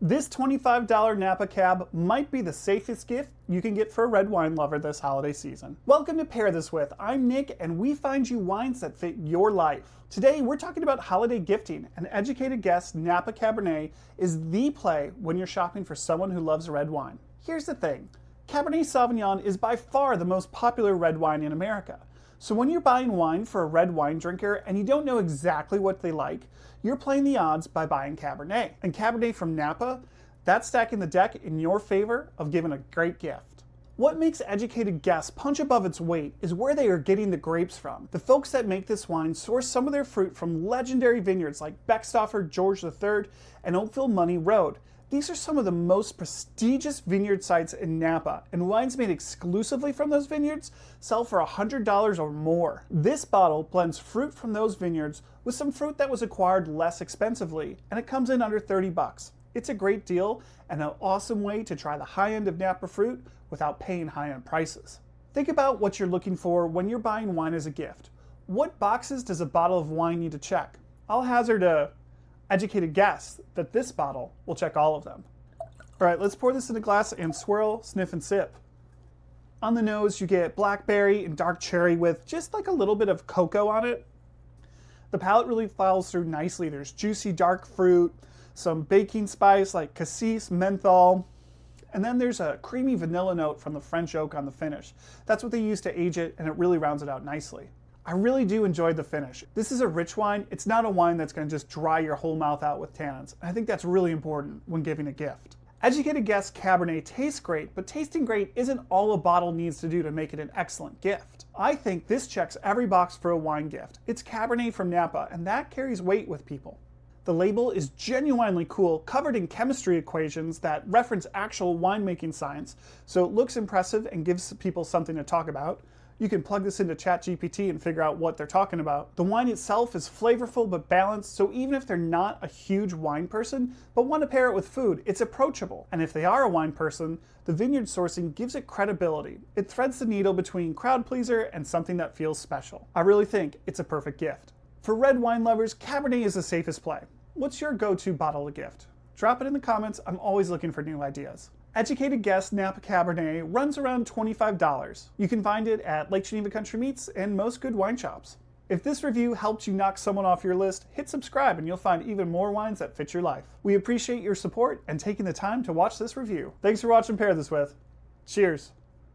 This $25 Napa Cab might be the safest gift you can get for a red wine lover this holiday season. Welcome to Pair This With. I'm Nick, and we find you wines that fit your life. Today, we're talking about holiday gifting. An educated guess, Napa Cabernet is the play when you're shopping for someone who loves red wine. Here's the thing. Cabernet Sauvignon is by far the most popular red wine in America. So when you're buying wine for a red wine drinker and you don't know exactly what they like, you're playing the odds by buying Cabernet. And Cabernet from Napa, that's stacking the deck in your favor of giving a great gift. What makes educated guess punch above its weight is where they are getting the grapes from. The folks that make this wine source some of their fruit from legendary vineyards like Beckstoffer Georges III and Oakville Money Road. These are some of the most prestigious vineyard sites in Napa, and wines made exclusively from those vineyards sell for $100 or more. This bottle blends fruit from those vineyards with some fruit that was acquired less expensively, and it comes in under 30 bucks. It's a great deal and an awesome way to try the high end of Napa fruit without paying high-end prices. Think about what you're looking for when you're buying wine as a gift. What boxes does a bottle of wine need to check? I'll hazard a educated guess that this bottle will check all of them. All right, let's pour this in a glass and swirl, sniff, and sip. On the nose, you get blackberry and dark cherry with just like a little bit of cocoa on it. The palate really follows through nicely. There's juicy dark fruit, some baking spice like cassis, menthol, and then there's a creamy vanilla note from the French oak on the finish. That's what they use to age it, and it really rounds it out nicely. I really do enjoy the finish. This is a rich wine. It's not a wine that's going to just dry your whole mouth out with tannins. I think that's really important when giving a gift. Educated guess Cabernet tastes great, but tasting great isn't all a bottle needs to do to make it an excellent gift. I think this checks every box for a wine gift. It's Cabernet from Napa, and that carries weight with people. The label is genuinely cool, covered in chemistry equations that reference actual winemaking science, so it looks impressive and gives people something to talk about. You can plug this into ChatGPT and figure out what they're talking about. The wine itself is flavorful but balanced, so even if they're not a huge wine person, but want to pair it with food, it's approachable. And if they are a wine person, the vineyard sourcing gives it credibility. It threads the needle between crowd pleaser and something that feels special. I really think it's a perfect gift. For red wine lovers, Cabernet is the safest play. What's your go-to bottle to gift? Drop it in the comments. I'm always looking for new ideas. Educated guess Napa Cabernet runs around $25. You can find it at Lake Geneva Country Meats and most good wine shops. If this review helped you knock someone off your list, hit subscribe and you'll find even more wines that fit your life. We appreciate your support and taking the time to watch this review. Thanks for watching Pair This With. Cheers.